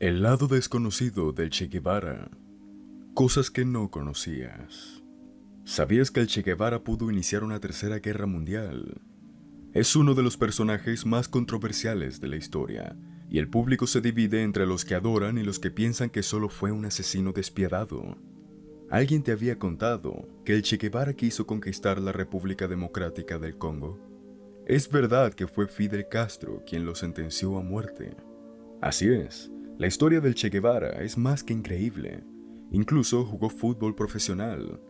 El lado desconocido del Che Guevara. Cosas que no conocías. ¿Sabías que el Che Guevara pudo iniciar una tercera guerra mundial? Es uno de los personajes más controversiales de la historia, y el público se divide entre los que adoran y los que piensan que solo fue un asesino despiadado. ¿Alguien te había contado que el Che Guevara quiso conquistar la República Democrática del Congo? Es verdad que fue Fidel Castro quien lo sentenció a muerte. Así es, la historia del Che Guevara es más que increíble. Incluso jugó fútbol profesional.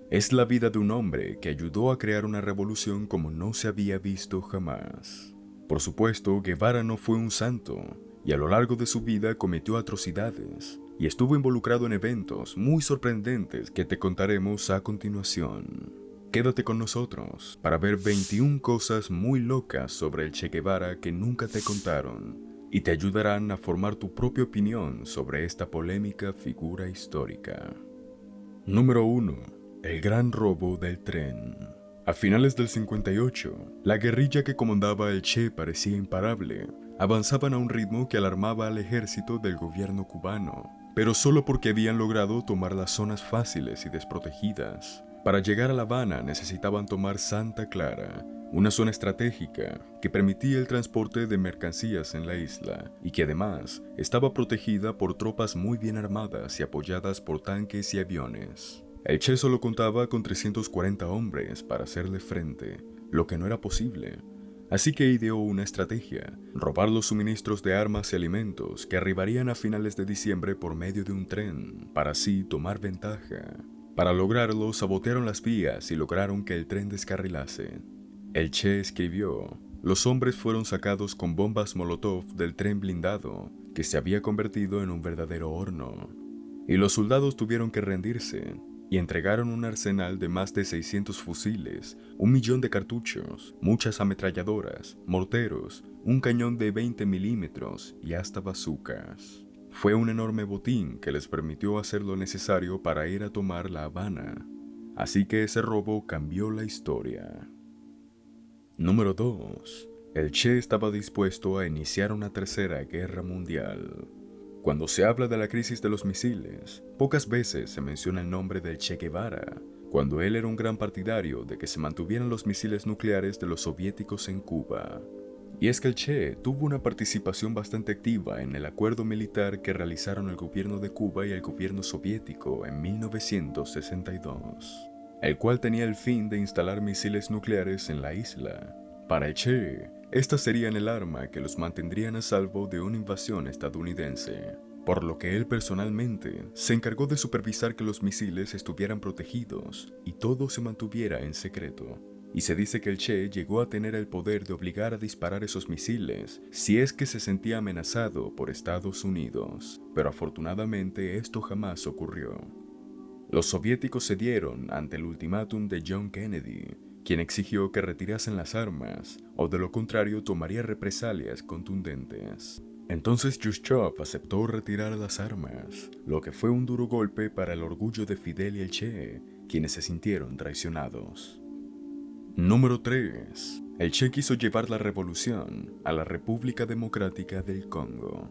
Es la vida de un hombre que ayudó a crear una revolución como no se había visto jamás. Por supuesto, Guevara no fue un santo, y a lo largo de su vida cometió atrocidades, y estuvo involucrado en eventos muy sorprendentes que te contaremos a continuación. Quédate con nosotros para ver 21 cosas muy locas sobre el Che Guevara que nunca te contaron, y te ayudarán a formar tu propia opinión sobre esta polémica figura histórica. Número 1. El gran robo del tren. A finales del 58, la guerrilla que comandaba el Che parecía imparable. Avanzaban a un ritmo que alarmaba al ejército del gobierno cubano, pero solo porque habían logrado tomar las zonas fáciles y desprotegidas. Para llegar a La Habana necesitaban tomar Santa Clara, una zona estratégica que permitía el transporte de mercancías en la isla y que además estaba protegida por tropas muy bien armadas y apoyadas por tanques y aviones. El Che solo contaba con 340 hombres para hacerle frente, lo que no era posible. Así que ideó una estrategia: robar los suministros de armas y alimentos que arribarían a finales de diciembre por medio de un tren, para así tomar ventaja. Para lograrlo, sabotearon las vías y lograron que el tren descarrilase. El Che escribió: los hombres fueron sacados con bombas Molotov del tren blindado, que se había convertido en un verdadero horno. Y los soldados tuvieron que rendirse, y entregaron un arsenal de más de 600 fusiles, 1.000.000 de cartuchos, muchas ametralladoras, morteros, un cañón de 20 milímetros y hasta bazucas. Fue un enorme botín que les permitió hacer lo necesario para ir a tomar La Habana. Así que ese robo cambió la historia. Número 2. El Che estaba dispuesto a iniciar una tercera guerra mundial. Cuando se habla de la crisis de los misiles, pocas veces se menciona el nombre del Che Guevara, cuando él era un gran partidario de que se mantuvieran los misiles nucleares de los soviéticos en Cuba. Y es que el Che tuvo una participación bastante activa en el acuerdo militar que realizaron el gobierno de Cuba y el gobierno soviético en 1962, el cual tenía el fin de instalar misiles nucleares en la isla. Para el Che, estas serían el arma que los mantendrían a salvo de una invasión estadounidense, por lo que él personalmente se encargó de supervisar que los misiles estuvieran protegidos y todo se mantuviera en secreto. Y se dice que el Che llegó a tener el poder de obligar a disparar esos misiles si es que se sentía amenazado por Estados Unidos, pero afortunadamente esto jamás ocurrió. Los soviéticos cedieron ante el ultimátum de John Kennedy, quien exigió que retirasen las armas, o de lo contrario tomaría represalias contundentes. Entonces Khrushchev aceptó retirar las armas, lo que fue un duro golpe para el orgullo de Fidel y el Che, quienes se sintieron traicionados. Número 3. El Che quiso llevar la revolución a la República Democrática del Congo.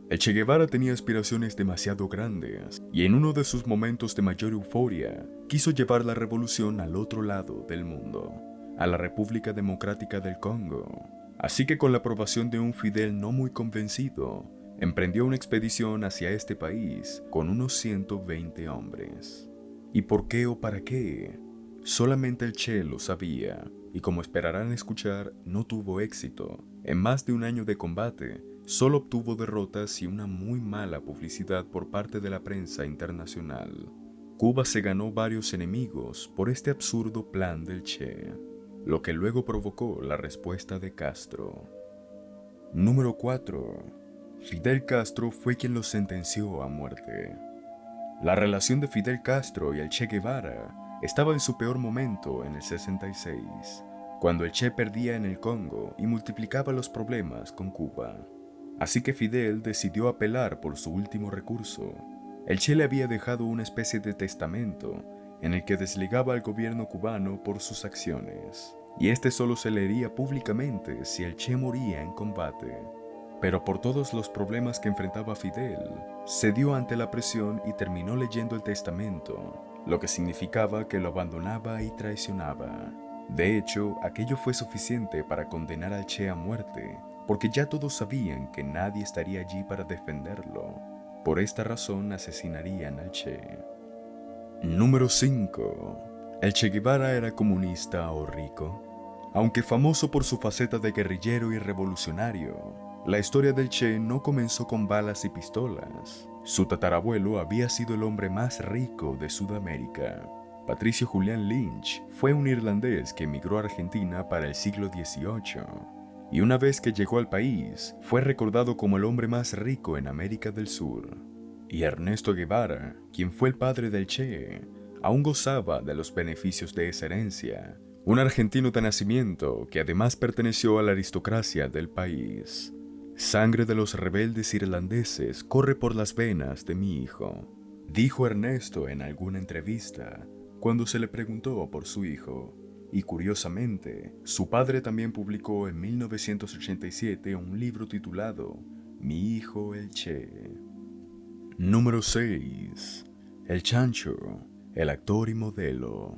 El Che Guevara tenía aspiraciones demasiado grandes, y en uno de sus momentos de mayor euforia, quiso llevar la revolución al otro lado del mundo, a la República Democrática del Congo. Así que con la aprobación de un Fidel no muy convencido, emprendió una expedición hacia este país con unos 120 hombres. ¿Y por qué o para qué? Solamente el Che lo sabía, y como esperarán escuchar, no tuvo éxito. En más de un año de combate, solo obtuvo derrotas y una muy mala publicidad por parte de la prensa internacional. Cuba se ganó varios enemigos por este absurdo plan del Che, lo que luego provocó la respuesta de Castro. Número 4. Fidel Castro fue quien lo sentenció a muerte. La relación de Fidel Castro y el Che Guevara estaba en su peor momento en el 66, cuando el Che perdía en el Congo y multiplicaba los problemas con Cuba. Así que Fidel decidió apelar por su último recurso. El Che le había dejado una especie de testamento en el que desligaba al gobierno cubano por sus acciones, y este solo se leería públicamente si el Che moría en combate. pero por todos los problemas que enfrentaba Fidel, cedió ante la presión y terminó leyendo el testamento, lo que significaba que lo abandonaba y traicionaba. De hecho, aquello fue suficiente para condenar al Che a muerte, porque ya todos sabían que nadie estaría allí para defenderlo. Por esta razón asesinarían al Che. Número 5. ¿El Che Guevara era comunista o rico? Aunque famoso por su faceta de guerrillero y revolucionario, la historia del Che no comenzó con balas y pistolas. Su tatarabuelo había sido el hombre más rico de Sudamérica. Patricio Julián Lynch fue un irlandés que emigró a Argentina para el siglo XVIII, y una vez que llegó al país, fue recordado como el hombre más rico en América del Sur. Y Ernesto Guevara, quien fue el padre del Che, aún gozaba de los beneficios de esa herencia, un argentino de nacimiento que además perteneció a la aristocracia del país. Sangre de los rebeldes irlandeses corre por las venas de mi hijo, dijo Ernesto en alguna entrevista cuando se le preguntó por su hijo. Y curiosamente, su padre también publicó en 1987 un libro titulado Mi hijo el Che. Número 6. El Chancho, el actor y modelo.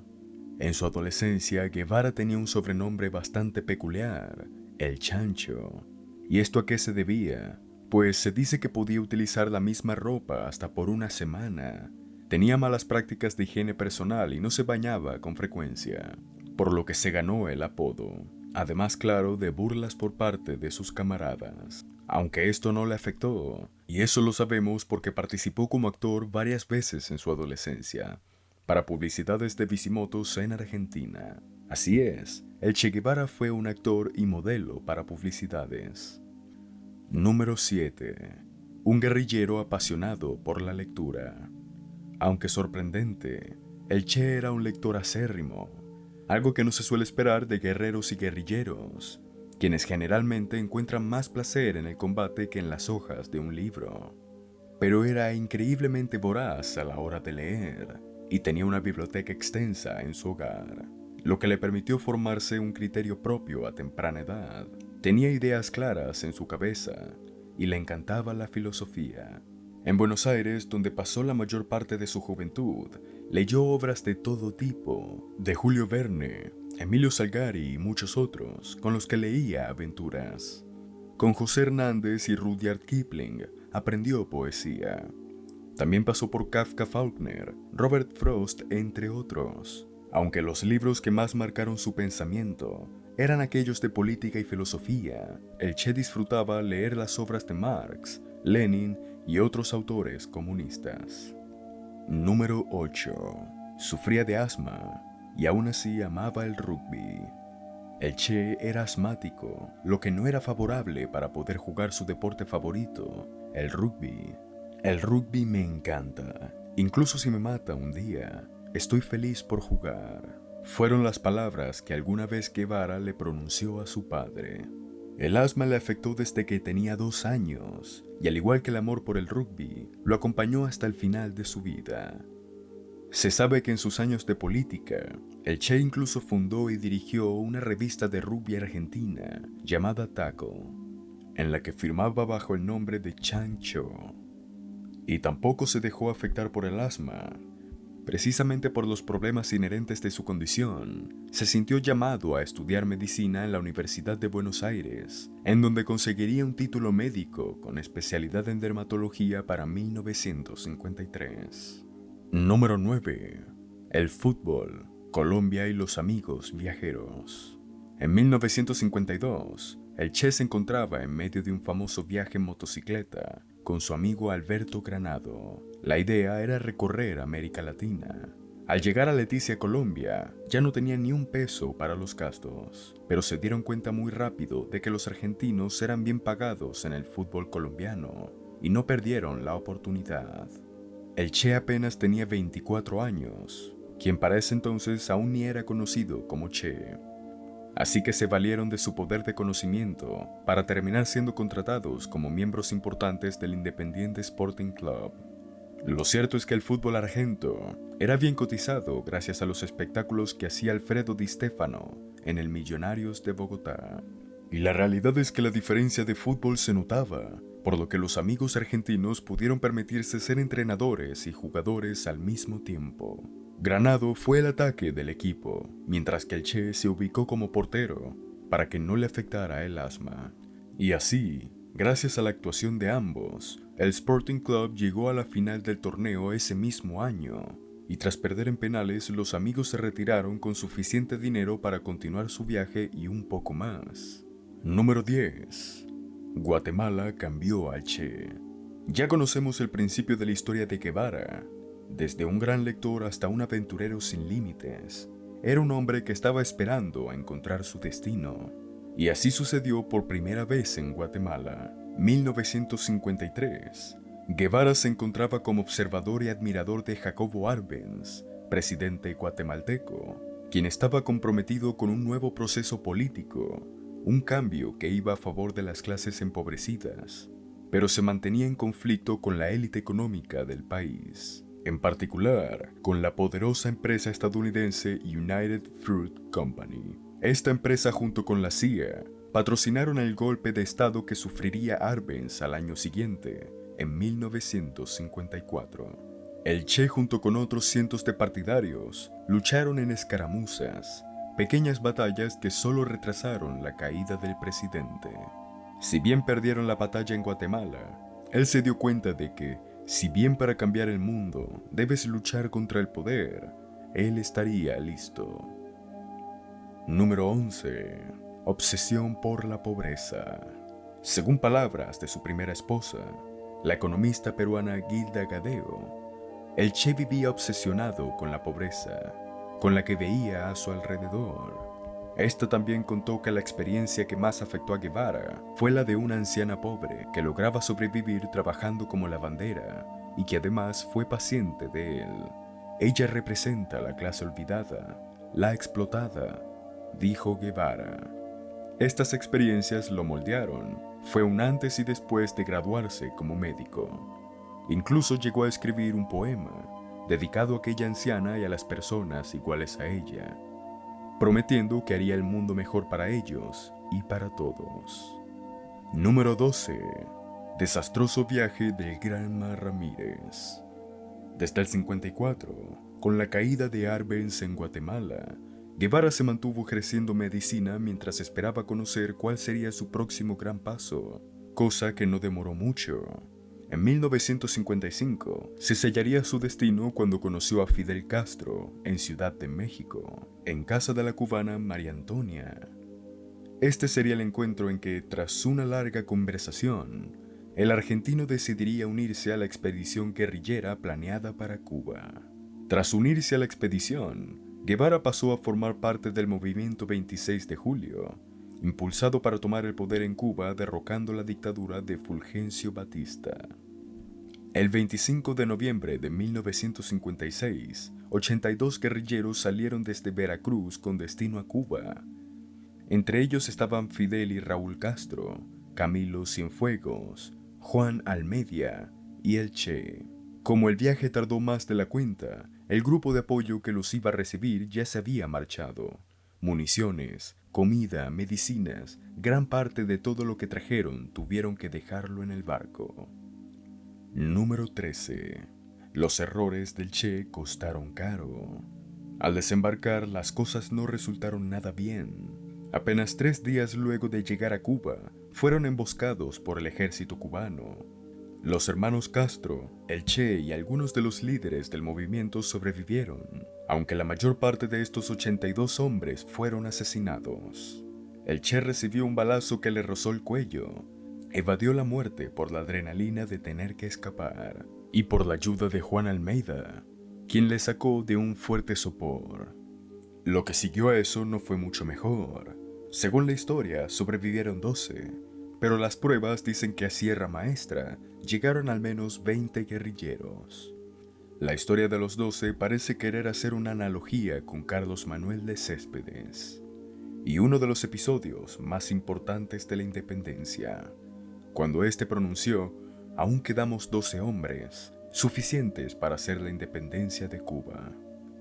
En su adolescencia, Guevara tenía un sobrenombre bastante peculiar, el Chancho. ¿Y esto a qué se debía? Pues se dice que podía utilizar la misma ropa hasta por una semana. Tenía malas prácticas de higiene personal y no se bañaba con frecuencia, por lo que se ganó el apodo. Además, claro, de burlas por parte de sus camaradas. Aunque esto no le afectó, y eso lo sabemos porque participó como actor varias veces en su adolescencia, para publicidades de Bisimotos en Argentina. Así es, el Che Guevara fue un actor y modelo para publicidades. Número 7. Un guerrillero apasionado por la lectura. Aunque sorprendente, el Che era un lector acérrimo, algo que no se suele esperar de guerreros y guerrilleros, quienes generalmente encuentran más placer en el combate que en las hojas de un libro. Pero era increíblemente voraz a la hora de leer, y tenía una biblioteca extensa en su hogar, lo que le permitió formarse un criterio propio a temprana edad. Tenía ideas claras en su cabeza, y le encantaba la filosofía. En Buenos Aires, donde pasó la mayor parte de su juventud, leyó obras de todo tipo, de Julio Verne, Emilio Salgari y muchos otros, con los que leía aventuras. Con José Hernández y Rudyard Kipling aprendió poesía. También pasó por Kafka Faulkner, Robert Frost, entre otros, aunque los libros que más marcaron su pensamiento eran aquellos de política y filosofía. El Che disfrutaba leer las obras de Marx, Lenin y otros autores comunistas. Número 8. Sufría de asma y aún así amaba el rugby. El Che era asmático, lo que no era favorable para poder jugar su deporte favorito, el rugby. El rugby me encanta, incluso si me mata un día, estoy feliz por jugar. Fueron las palabras que alguna vez Guevara le pronunció a su padre. El asma le afectó desde que tenía 2 años, y al igual que el amor por el rugby, lo acompañó hasta el final de su vida. Se sabe que en sus años de política, el Che incluso fundó y dirigió una revista de rugby argentina llamada Tackle, en la que firmaba bajo el nombre de Chancho. Y tampoco se dejó afectar por el asma. Precisamente por los problemas inherentes de su condición, se sintió llamado a estudiar medicina en la Universidad de Buenos Aires, en donde conseguiría un título médico con especialidad en dermatología para 1953. Número 9. El fútbol, Colombia y los amigos viajeros. En 1952, el Che se encontraba en medio de un famoso viaje en motocicleta con su amigo Alberto Granado. La idea era recorrer América Latina. Al llegar a Leticia, Colombia, ya no tenían ni un peso para los gastos, pero se dieron cuenta muy rápido de que los argentinos eran bien pagados en el fútbol colombiano y no perdieron la oportunidad. El Che apenas tenía 24 años, quien para ese entonces aún ni era conocido como Che. Así que se valieron de su poder de conocimiento para terminar siendo contratados como miembros importantes del Independiente Sporting Club. Lo cierto es que el fútbol argento era bien cotizado gracias a los espectáculos que hacía Alfredo Di Stefano en el Millonarios de Bogotá. Y la realidad es que la diferencia de fútbol se notaba, por lo que los amigos argentinos pudieron permitirse ser entrenadores y jugadores al mismo tiempo. Granado fue el ataque del equipo, mientras que el Che se ubicó como portero, para que no le afectara el asma. Y así, gracias a la actuación de ambos, el Sporting Club llegó a la final del torneo ese mismo año, y tras perder en penales, los amigos se retiraron con suficiente dinero para continuar su viaje y un poco más. Número 10. Guatemala cambió al Che. Ya conocemos el principio de la historia de Guevara. Desde un gran lector hasta un aventurero sin límites, era un hombre que estaba esperando a encontrar su destino. Y así sucedió por primera vez en Guatemala, 1953. Guevara se encontraba como observador y admirador de Jacobo Arbenz, presidente guatemalteco, quien estaba comprometido con un nuevo proceso político, un cambio que iba a favor de las clases empobrecidas, pero se mantenía en conflicto con la élite económica del país, en particular con la poderosa empresa estadounidense United Fruit Company. Esta empresa, junto con la CIA, patrocinaron el golpe de estado que sufriría Arbenz al año siguiente, en 1954. El Che, junto con otros cientos de partidarios, lucharon en escaramuzas, pequeñas batallas que solo retrasaron la caída del presidente. Si bien perdieron la batalla en Guatemala, él se dio cuenta de que, si bien para cambiar el mundo debes luchar contra el poder, él estaría listo. Número 11. Obsesión por la pobreza. Según palabras de su primera esposa, la economista peruana Gilda Gadeo, el Che vivía obsesionado con la pobreza, con la que veía a su alrededor. Esta también contó que la experiencia que más afectó a Guevara fue la de una anciana pobre que lograba sobrevivir trabajando como lavandera y que además fue paciente de él. Ella representa la clase olvidada, la explotada, dijo Guevara. Estas experiencias lo moldearon. Fue un antes y después de graduarse como médico. Incluso llegó a escribir un poema dedicado a aquella anciana y a las personas iguales a ella, prometiendo que haría el mundo mejor para ellos y para todos. Número 12. Desastroso viaje del Granma Ramírez. Desde el 54, con la caída de Arbenz en Guatemala, Guevara se mantuvo ejerciendo medicina mientras esperaba conocer cuál sería su próximo gran paso, cosa que no demoró mucho. En 1955 se sellaría su destino cuando conoció a Fidel Castro en Ciudad de México, en casa de la cubana María Antonia. Este sería el encuentro en que, tras una larga conversación, el argentino decidiría unirse a la expedición guerrillera planeada para Cuba. Tras unirse a la expedición, Guevara pasó a formar parte del movimiento 26 de julio, impulsado para tomar el poder en Cuba derrocando la dictadura de Fulgencio Batista. El 25 de noviembre de 1956, 82 guerrilleros salieron desde Veracruz con destino a Cuba. Entre ellos estaban Fidel y Raúl Castro, Camilo Cienfuegos, Juan Almeida y el Che. Como el viaje tardó más de la cuenta, el grupo de apoyo que los iba a recibir ya se había marchado. Municiones, comida, medicinas, gran parte de todo lo que trajeron tuvieron que dejarlo en el barco. Número 13. Los errores del Che costaron caro. Al desembarcar, las cosas no resultaron nada bien. Apenas 3 días luego de llegar a Cuba, fueron emboscados por el ejército cubano. Los hermanos Castro, el Che y algunos de los líderes del movimiento sobrevivieron, aunque la mayor parte de estos 82 hombres fueron asesinados. El Che recibió un balazo que le rozó el cuello. Evadió la muerte por la adrenalina de tener que escapar y por la ayuda de Juan Almeida, quien le sacó de un fuerte sopor. Lo que siguió a eso no fue mucho mejor. Según la historia, sobrevivieron 12, pero las pruebas dicen que a Sierra Maestra llegaron al menos 20 guerrilleros. La historia de los 12 parece querer hacer una analogía con Carlos Manuel de Céspedes y uno de los episodios más importantes de la independencia, cuando éste pronunció: aún quedamos 12 hombres, suficientes para hacer la independencia de Cuba.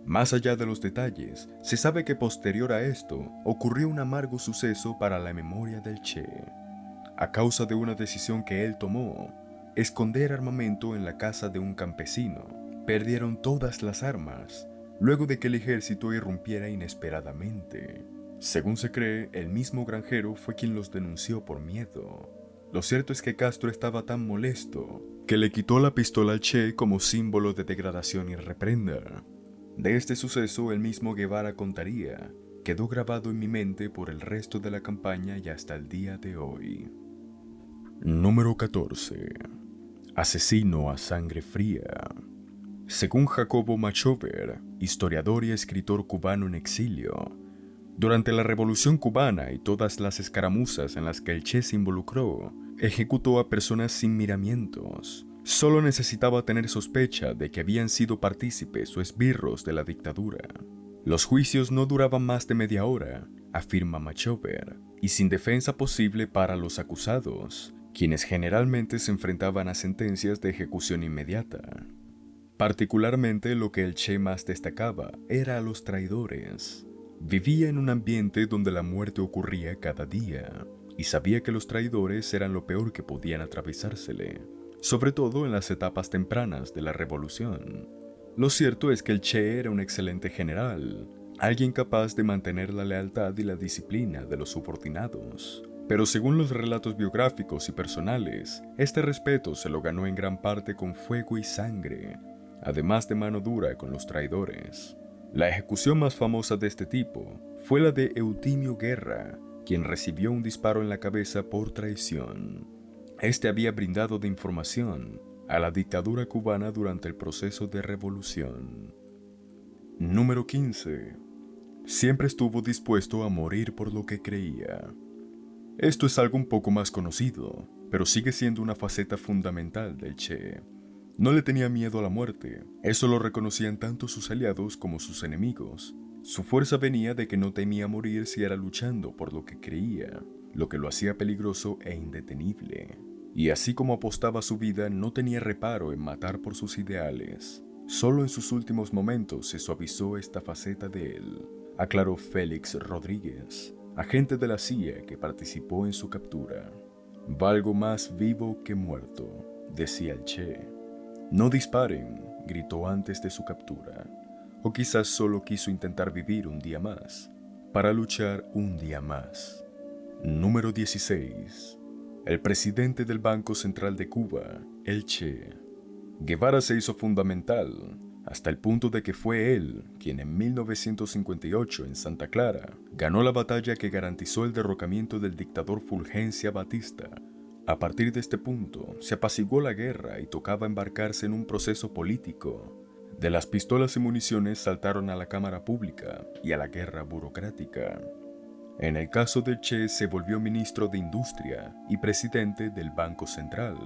Más allá de los detalles, se sabe que posterior a esto ocurrió un amargo suceso para la memoria del Che. A causa de una decisión que él tomó, esconder armamento en la casa de un campesino, perdieron todas las armas, luego de que el ejército irrumpiera inesperadamente. Según se cree, el mismo granjero fue quien los denunció por miedo. Lo cierto es que Castro estaba tan molesto que le quitó la pistola al Che como símbolo de degradación y reprenda. De este suceso el mismo Guevara contaría, quedó grabado en mi mente por el resto de la campaña y hasta el día de hoy. Número 14. Asesino a sangre fría. Según Jacobo Machover, historiador y escritor cubano en exilio, durante la Revolución Cubana y todas las escaramuzas en las que el Che se involucró, ejecutó a personas sin miramientos. Solo necesitaba tener sospecha de que habían sido partícipes o esbirros de la dictadura. Los juicios no duraban más de media hora, afirma Machover, y sin defensa posible para los acusados, quienes generalmente se enfrentaban a sentencias de ejecución inmediata. Particularmente lo que el Che más destacaba era a los traidores. Vivía en un ambiente donde la muerte ocurría cada día, y sabía que los traidores eran lo peor que podían atravesársele, sobre todo en las etapas tempranas de la revolución. Lo cierto es que el Che era un excelente general, alguien capaz de mantener la lealtad y la disciplina de los subordinados. Pero según los relatos biográficos y personales, este respeto se lo ganó en gran parte con fuego y sangre, además de mano dura con los traidores. La ejecución más famosa de este tipo fue la de Eutimio Guerra, quien recibió un disparo en la cabeza por traición. Este había brindado de información a la dictadura cubana durante el proceso de revolución. Número 15. Siempre estuvo dispuesto a morir por lo que creía. Esto es algo un poco más conocido, pero sigue siendo una faceta fundamental del Che. No le tenía miedo a la muerte, eso lo reconocían tanto sus aliados como sus enemigos. Su fuerza venía de que no temía morir si era luchando por lo que creía, lo que lo hacía peligroso e indetenible. Y así como apostaba su vida, no tenía reparo en matar por sus ideales. Solo en sus últimos momentos se suavizó esta faceta de él, aclaró Félix Rodríguez, agente de la CIA que participó en su captura. Valgo más vivo que muerto, decía el Che. No disparen, gritó antes de su captura. O quizás solo quiso intentar vivir un día más, para luchar un día más. Número 16. El presidente del Banco Central de Cuba, el Che. Guevara se hizo fundamental, hasta el punto de que fue él quien en 1958 en Santa Clara ganó la batalla que garantizó el derrocamiento del dictador Fulgencio Batista. A partir de este punto, se apaciguó la guerra y tocaba embarcarse en un proceso político. De las pistolas y municiones saltaron a la Cámara Pública y a la guerra burocrática. En el caso del Che se volvió ministro de Industria y presidente del Banco Central.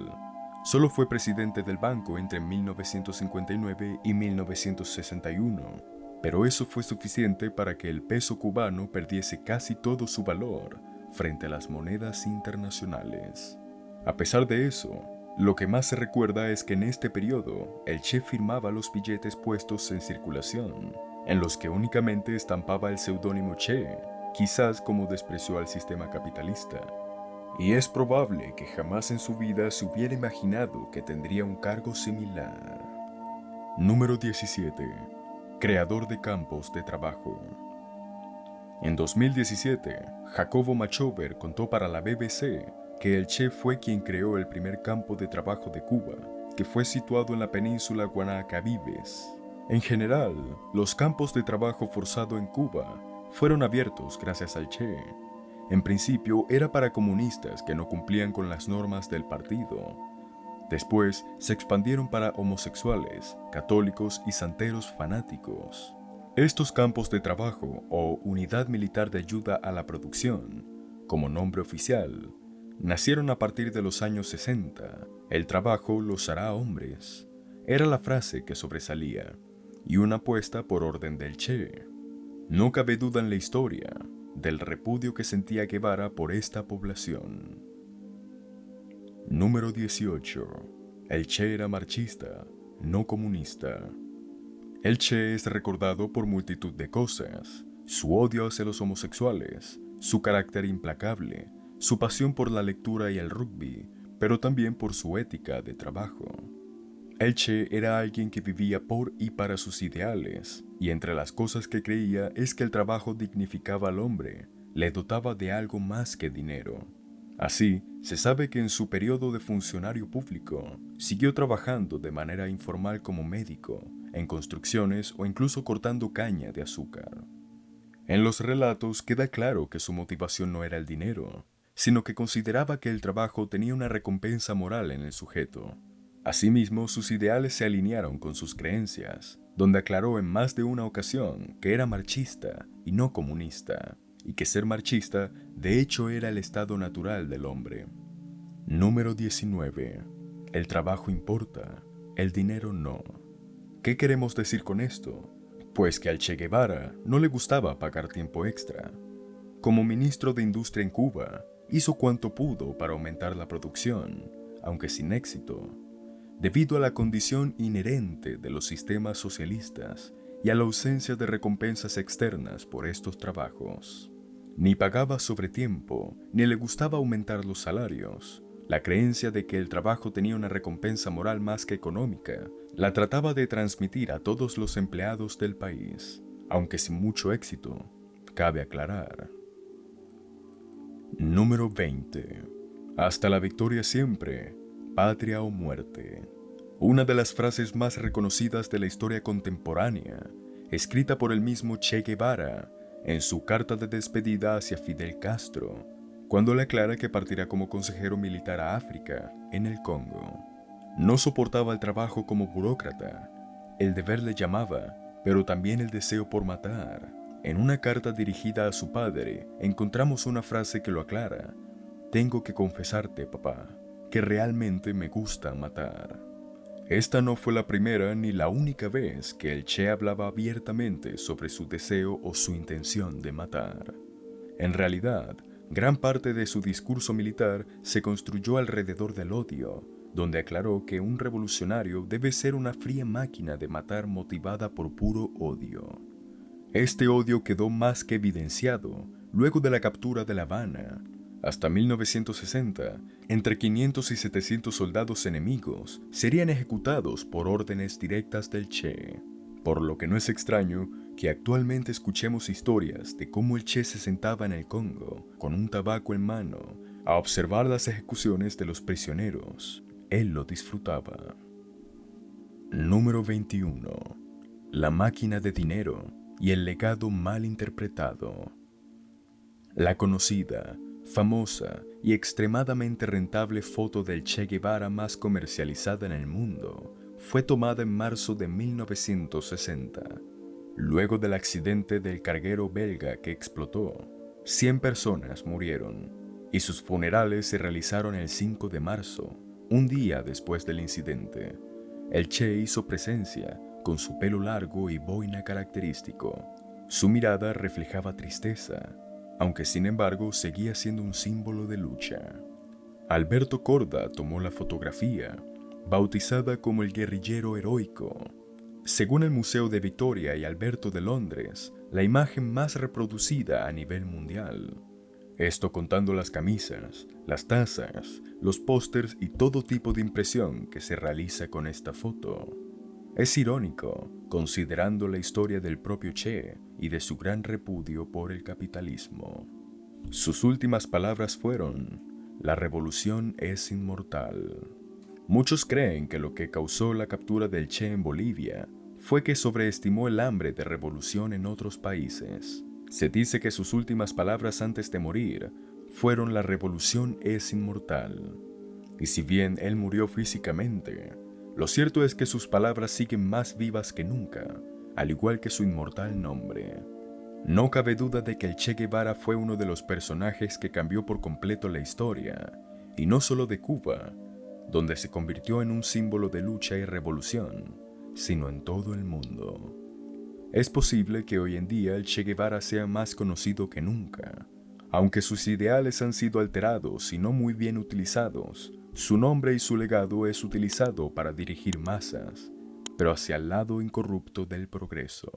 Solo fue presidente del banco entre 1959 y 1961, pero eso fue suficiente para que el peso cubano perdiese casi todo su valor frente a las monedas internacionales. A pesar de eso, lo que más se recuerda es que en este periodo el Che firmaba los billetes puestos en circulación, en los que únicamente estampaba el seudónimo Che, quizás como desprecio al sistema capitalista. Y es probable que jamás en su vida se hubiera imaginado que tendría un cargo similar. Número 17. Creador de campos de trabajo. En 2017, Jacobo Machover contó para la BBC que el Che fue quien creó el primer campo de trabajo de Cuba, que fue situado en la península Guanacabibes. En general, los campos de trabajo forzado en Cuba fueron abiertos gracias al Che. En principio era para comunistas que no cumplían con las normas del partido. Después se expandieron para homosexuales, católicos y santeros fanáticos. Estos campos de trabajo o Unidad Militar de Ayuda a la Producción, como nombre oficial, nacieron a partir de los años 60. El trabajo los hará hombres. Era la frase que sobresalía, y una apuesta por orden del Che. No cabe duda en la historia del repudio que sentía Guevara por esta población. Número 18. El Che era marxista, no comunista. El Che es recordado por multitud de cosas: su odio hacia los homosexuales, su carácter implacable, su pasión por la lectura y el rugby, pero también por su ética de trabajo. El Che era alguien que vivía por y para sus ideales, y entre las cosas que creía es que el trabajo dignificaba al hombre, le dotaba de algo más que dinero. Así, se sabe que en su periodo de funcionario público, siguió trabajando de manera informal como médico, en construcciones o incluso cortando caña de azúcar. En los relatos queda claro que su motivación no era el dinero, sino que consideraba que el trabajo tenía una recompensa moral en el sujeto. Asimismo, sus ideales se alinearon con sus creencias, donde aclaró en más de una ocasión que era marxista y no comunista, y que ser marxista de hecho era el estado natural del hombre. Número 19. El trabajo importa, el dinero no. ¿Qué queremos decir con esto? Pues que al Che Guevara no le gustaba pagar tiempo extra. Como ministro de Industria en Cuba, hizo cuanto pudo para aumentar la producción, aunque sin éxito, debido a la condición inherente de los sistemas socialistas y a la ausencia de recompensas externas por estos trabajos. Ni pagaba sobre tiempo, ni le gustaba aumentar los salarios. La creencia de que el trabajo tenía una recompensa moral más que económica, la trataba de transmitir a todos los empleados del país, aunque sin mucho éxito, cabe aclarar. Número 20. Hasta la victoria siempre, patria o muerte. Una de las frases más reconocidas de la historia contemporánea, escrita por el mismo Che Guevara en su carta de despedida hacia Fidel Castro, cuando le aclara que partirá como consejero militar a África, en el Congo. No soportaba el trabajo como burócrata. El deber le llamaba, pero también el deseo por matar. En una carta dirigida a su padre, encontramos una frase que lo aclara: «Tengo que confesarte, papá, que realmente me gusta matar». Esta no fue la primera ni la única vez que el Che hablaba abiertamente sobre su deseo o su intención de matar. En realidad, gran parte de su discurso militar se construyó alrededor del odio, donde aclaró que un revolucionario debe ser una fría máquina de matar motivada por puro odio. Este odio quedó más que evidenciado luego de la captura de La Habana. Hasta 1960, entre 500 y 700 soldados enemigos serían ejecutados por órdenes directas del Che, por lo que no es extraño que actualmente escuchemos historias de cómo el Che se sentaba en el Congo, con un tabaco en mano, a observar las ejecuciones de los prisioneros. Él lo disfrutaba. Número 21. La máquina de dinero y el legado mal interpretado. La conocida, famosa y extremadamente rentable foto del Che Guevara más comercializada en el mundo fue tomada en marzo de 1960. Luego del accidente del carguero belga que explotó, 100 personas murieron y sus funerales se realizaron el 5 de marzo, un día después del incidente. El Che hizo presencia con su pelo largo y boina característico. Su mirada reflejaba tristeza, aunque sin embargo seguía siendo un símbolo de lucha. Alberto Korda tomó la fotografía, bautizada como el guerrillero heroico. Según el Museo de Victoria y Alberto de Londres, la imagen más reproducida a nivel mundial. Esto contando las camisas, las tazas, los pósters y todo tipo de impresión que se realiza con esta foto. Es irónico, considerando la historia del propio Che y de su gran repudio por el capitalismo. Sus últimas palabras fueron: «La revolución es inmortal». Muchos creen que lo que causó la captura del Che en Bolivia fue que sobreestimó el hambre de revolución en otros países. Se dice que sus últimas palabras antes de morir fueron: «La revolución es inmortal». Y si bien él murió físicamente, lo cierto es que sus palabras siguen más vivas que nunca, al igual que su inmortal nombre. No cabe duda de que el Che Guevara fue uno de los personajes que cambió por completo la historia, y no solo de Cuba, donde se convirtió en un símbolo de lucha y revolución, sino en todo el mundo. Es posible que hoy en día el Che Guevara sea más conocido que nunca. Aunque sus ideales han sido alterados y no muy bien utilizados, su nombre y su legado es utilizado para dirigir masas, pero hacia el lado incorrupto del progreso.